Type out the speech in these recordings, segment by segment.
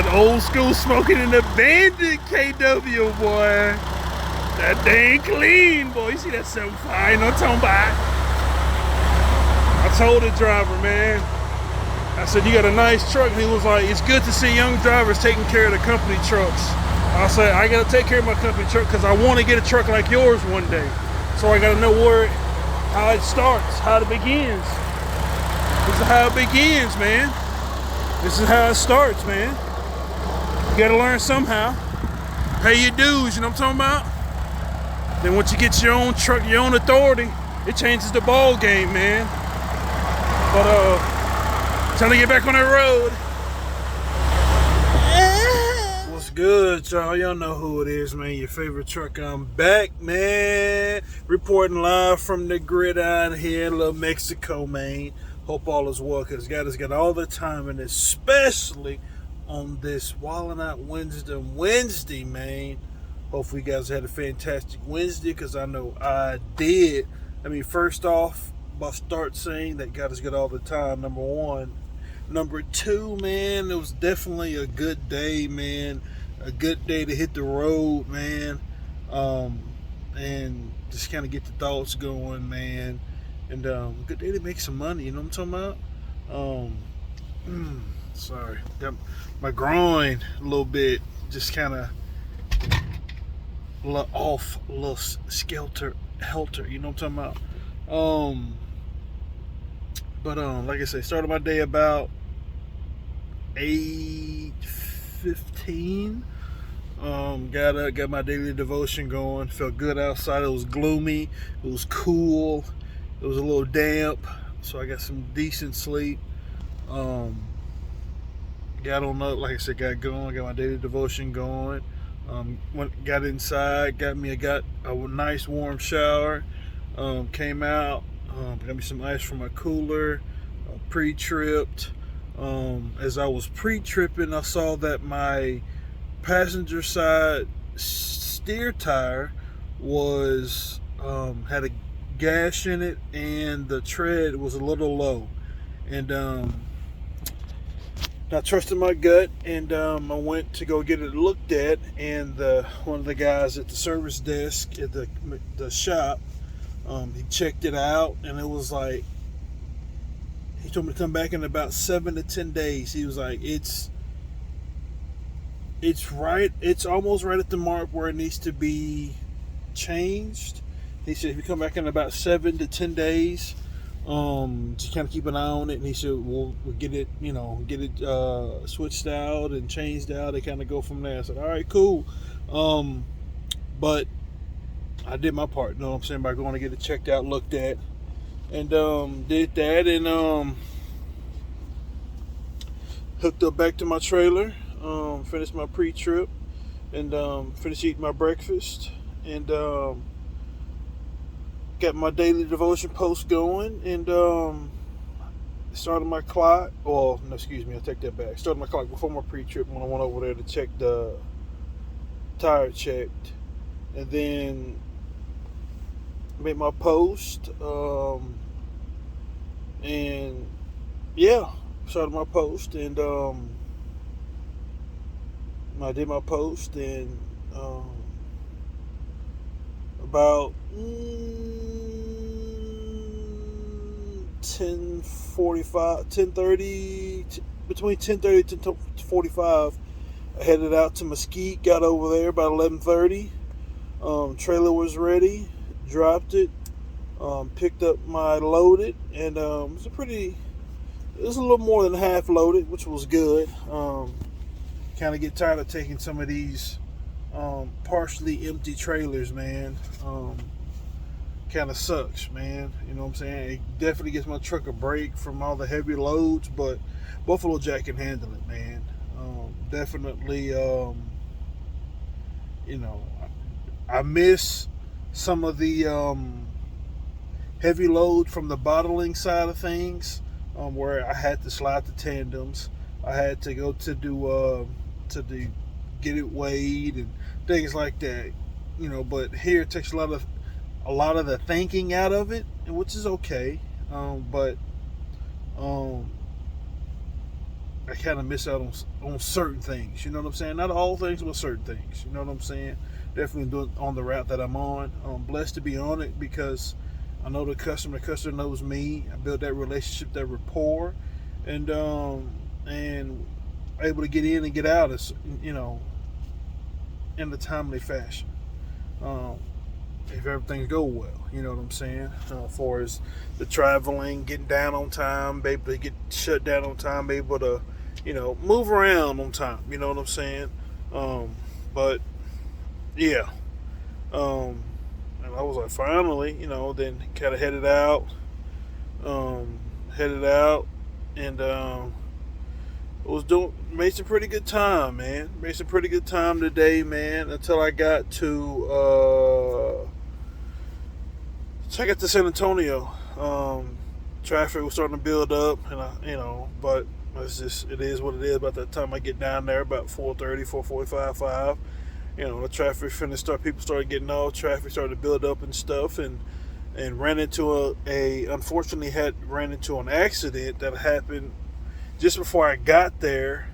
that old school smoking in the bandit KW, boy. That dang clean, boy. You see that 7.5? You know what I'm talking about? I told the driver, man. I said, you got a nice truck. And he was like, it's good to see young drivers taking care of the company trucks. I said, I got to take care of my company truck because I want to get a truck like yours one day. So I got to know how it starts, how it begins. This is how it begins, man. This is how it starts, man. You got to learn somehow. Pay your dues, you know what I'm talking about? Then once you get your own truck, your own authority, it changes the ball game, man. But trying to get back on that road. What's good, y'all? Y'all know who it is, man. Your favorite truck. I'm back, man. Reporting live from the gridiron here in Little Mexico, man. Hope all is well, because God has got all the time, and especially on this Wildin' Out Wednesday, man. Hopefully you guys had a fantastic Wednesday, because I know I did. I mean, first off, I'll start saying that God has got all the time, number one. Number two, man, it was definitely a good day, man. A good day to hit the road, man. And just kind of get the thoughts going, man. And a good day to make some money, you know what I'm talking about? Sorry, got my groin a little bit, just kind of off, a little helter, you know what I'm talking about? But like I said, started my day about 8:15. Got up, got my daily devotion going. Felt good outside. It was gloomy. It was cool. It was a little damp, so I got some decent sleep. Got on up, like I said, got going. Got my daily devotion going. Got inside. Got a nice warm shower. Came out. Got me some ice from my cooler. Pre-tripped. As I was pre-tripping, I saw that my passenger side steer tire was had a gash in it, and the tread was a little low. And I trusted my gut, and I went to go get it looked at. And one of the guys at the service desk at the shop, he checked it out, and it was like, he told me to come back in about 7 to 10 days. He was like, it's almost right at the mark where it needs to be changed. He said, if you come back in about 7 to 10 days, just kind of keep an eye on it. And he said, we'll get it, switched out and changed out. They kind of go from there. I said, all right, cool. But I did my part, you know what I'm saying, by going to get it checked out, looked at, and did that, and hooked up back to my trailer, finished my pre-trip, and finished eating my breakfast, and got my daily devotion post going, and started my clock. Well, no, excuse me, I take that back. Started my clock before my pre-trip when I went over there to check the tire checked, and then made my post, and yeah, started my post, and I did my post, and about 10:30, between 10:30 to 10:45, I headed out to Mesquite, got over there about 11:30. Trailer was ready, dropped it, picked up my loaded, and it was a little more than half loaded, which was good. Kind of get tired of taking some of these partially empty trailers, man. Kind of sucks, man. You know what I'm saying? It definitely gives my truck a break from all the heavy loads, but Buffalo Jack can handle it, man. Definitely, I miss some of the heavy load from the bottling side of things, where I had to slide the tandems. I had to go to get it weighed and things like that, but here it takes a lot of the thinking out of it, which is okay, but I kind of miss out on certain things. You know what I'm saying? Not all things, but certain things. You know what I'm saying? Definitely doing on the route that I'm on. I'm blessed to be on it because I know the customer knows me. I built that relationship, that rapport, and able to get in and get out as in a timely fashion. Um, if everything go well, you know what I'm saying. As far as the traveling, getting down on time, be able to get shut down on time, be able to, move around on time. You know what I'm saying. But yeah, and I was like, finally, then kind of headed out, and made some pretty good time, man. Made some pretty good time today, man. Until I got to San Antonio. Traffic was starting to build up, and but it is what it is. By the time I get down there, about 4:30, 4:45, 5. The traffic people started getting off. Traffic started to build up and stuff, and ran into unfortunately ran into an accident that happened just before I got there.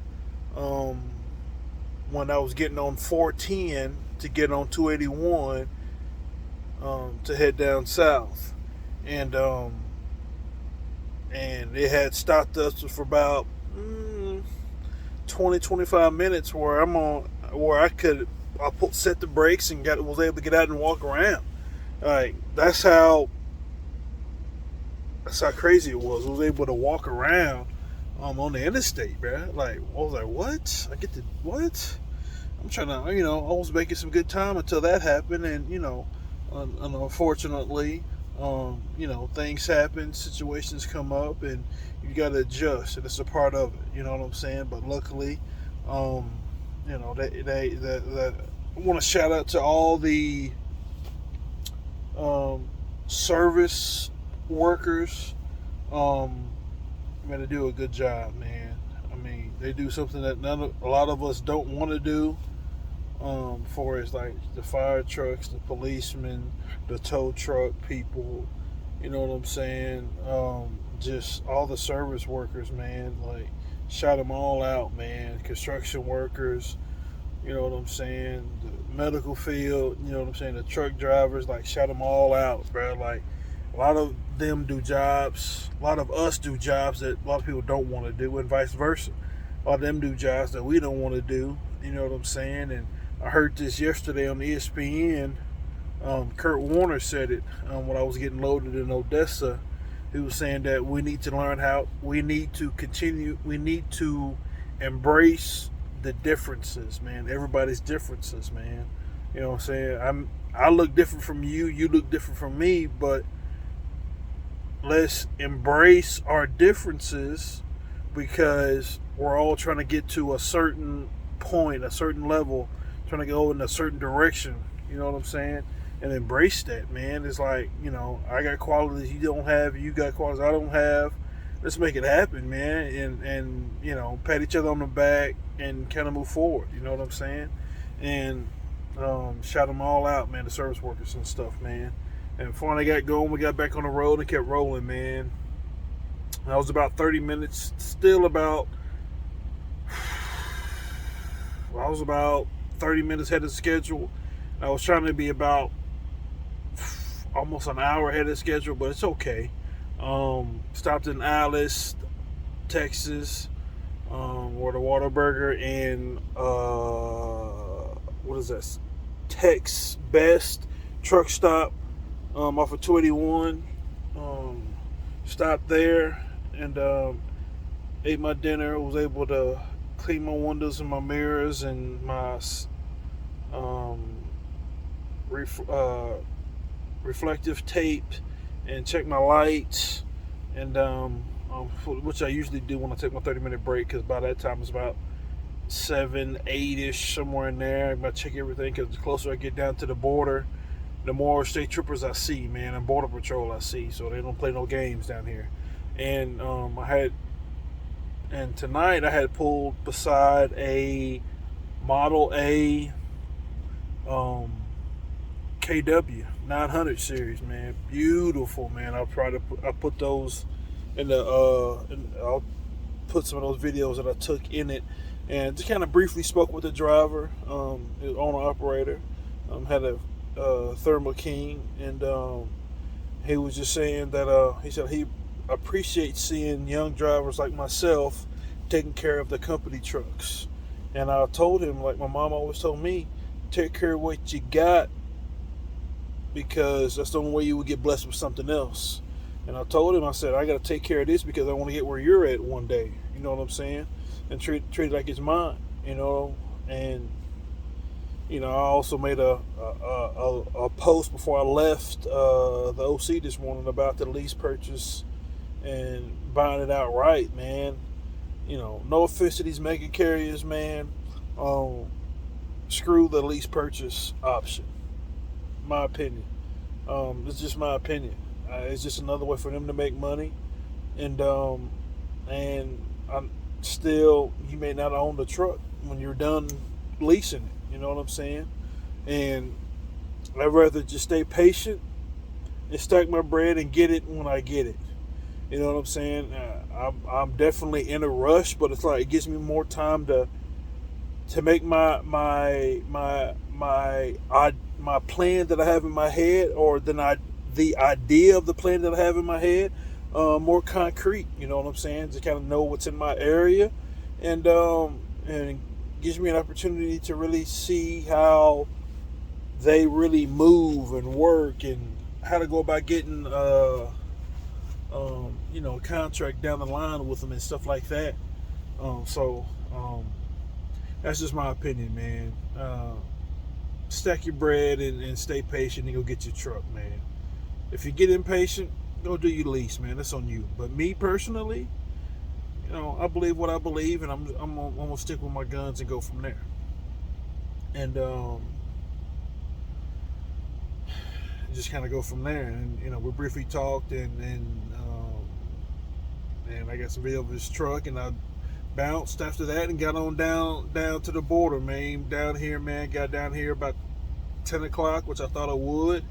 When I was getting on 410 to get on 281 to head down south, and it had stopped us for about 20-25 minutes where I set the brakes and was able to get out and walk around. Like that's how crazy it was. I was able to walk around on the interstate, man. Like I was like, what? I get to what? I'm trying to, I was making some good time until that happened, and unfortunately, things happen, situations come up, and you got to adjust, and it's a part of it. You know what I'm saying? But luckily, I want to shout out to all the service workers. They do a good job, man. I mean, they do something that a lot of us don't want to do. For as like the fire trucks, the policemen, the tow truck people, you know what I'm saying? Just all the service workers, man. Like, shout them all out, man. Construction workers, you know what I'm saying? The medical field, you know what I'm saying? The truck drivers, like, shout them all out, bro. Like, a lot of them do jobs. A lot of us do jobs that a lot of people don't want to do, and vice versa. A lot of them do jobs that we don't want to do. You know what I'm saying? And I heard this yesterday on ESPN. Kurt Warner said it when I was getting loaded in Odessa. He was saying that we need to embrace the differences, man. Everybody's differences, man. You know what I'm saying? I look different from you, you look different from me, but let's embrace our differences because we're all trying to get to a certain point, a certain level, trying to go in a certain direction. You know what I'm saying? And embrace that, man. It's like, I got qualities you don't have, you got qualities I don't have. Let's make it happen, man. And pat each other on the back and kind of move forward. You know what I'm saying? And shout them all out, man, the service workers and stuff, man. And finally got going, we got back on the road and kept rolling, man. I was about 30 minutes, I was about 30 minutes ahead of schedule. I was trying to be about almost an hour ahead of schedule, but it's okay. Stopped in Alice, Texas, or the Whataburger, and what is that? Tex Best truck stop off of 281. Stopped there and ate my dinner. Was able to clean my windows and my mirrors and my reflective tape, and check my lights, and which I usually do when I take my 30-minute break, because by that time it's about 7, 8-ish, somewhere in there. I'm going to check everything, because the closer I get down to the border, the more state troopers I see, man, and border patrol I see, so they don't play no games down here. And tonight I had pulled beside a Model A KW 900 series, man. Beautiful, man. I put those in the I'll put some of those videos that I took in it, and just kind of briefly spoke with the driver, the owner operator, had a Thermo King, and he was just saying that he said he appreciates seeing young drivers like myself taking care of the company trucks. And I told him, like my mom always told me, take care of what you got, because that's the only way you will get blessed with something else. And I told him, I said, I got to take care of this because I want to get where you're at one day. You know what I'm saying? And treat it like it's mine. You know, and I also made a post before I left the OC this morning about the lease purchase and buying it outright, man. No offense to these mega carriers, man. Screw the lease purchase option. My opinion. It's just my opinion. It's just another way for them to make money, and I'm still, you may not own the truck when you're done leasing it. You know what I'm saying? And I'd rather just stay patient and stack my bread and get it when I get it. You know what I'm saying? I'm definitely in a rush, but it's like it gives me more time to make my plan that I have in my head, or the idea of the plan that I have in my head, more concrete. You know what I'm saying? To kind of know what's in my area, and gives me an opportunity to really see how they really move and work, and how to go about getting a contract down the line with them and stuff like that. That's just my opinion, man. Stack your bread and stay patient, and go get your truck, man. If you get impatient, go do your lease, man. That's on you. But me personally, I believe what I believe, and I'm gonna stick with my guns and go from there. And just kind of go from there. And we briefly talked, and I got some video of his truck, and I bounced after that and got on down to the border, man. Down here, man. Got down here about 10 o'clock, which I thought I would.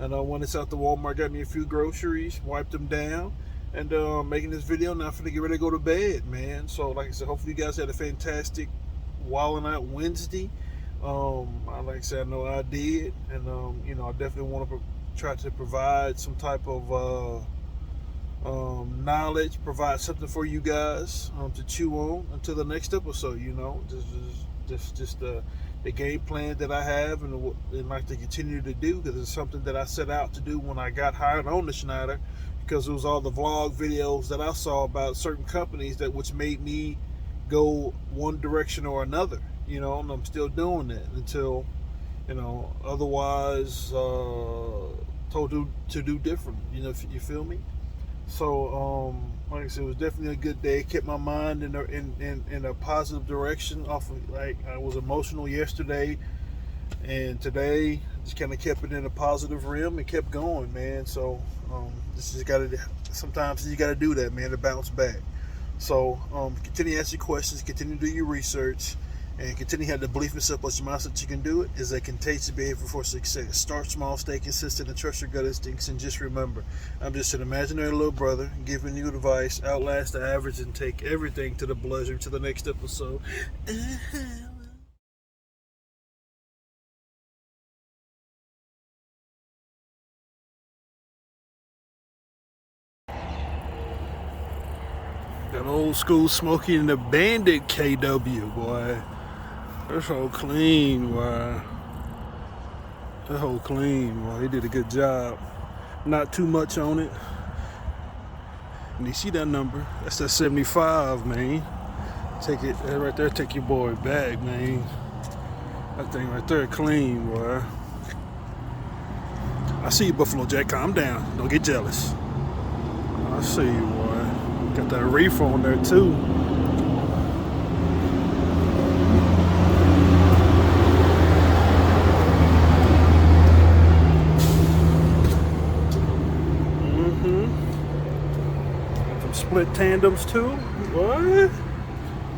And I went inside the Walmart, got me a few groceries, wiped them down, and making this video. Now I'm finna get ready to go to bed, man. So like I said, hopefully you guys had a fantastic Wildin' Out Wednesday. Like I said, I know I did, and I definitely want to try to provide some type of knowledge, provide something for you guys to chew on until the next episode. Just the game plan that I have, and like to continue to do, because it's something that I set out to do when I got hired on the Schneider, because it was all the vlog videos that I saw about certain companies which made me go one direction or another. And I'm still doing that until otherwise told to do different. If you feel me. So like I said, it was definitely a good day. It kept my mind in a positive direction. I was emotional yesterday, and today just kind of kept it in a positive realm and kept going, man. So sometimes you gotta do that, man, to bounce back. So continue to ask your questions, continue to do your research, and continue to have the belief in yourself, but your mindset that you can do it is a contagious behavior for success. Start small, stay consistent, and trust your gut instincts. And just remember, I'm just an imaginary little brother giving you advice. Outlast the average and take everything to the pleasure. To the next episode. That old school Smokey and the Bandit KW, boy. That's whole clean, boy. That whole clean, boy. He did a good job. Not too much on it. And you see that number? That's that 75, man. Take it right there. Take your boy back, man. That thing right there, clean, boy. I see you, Buffalo Jack. Calm down. Don't get jealous. I see you, boy. Got that reefer on there too. Split tandems too. What?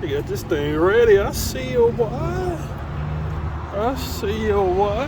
You got this thing ready. I see you, boy. I see you, boy.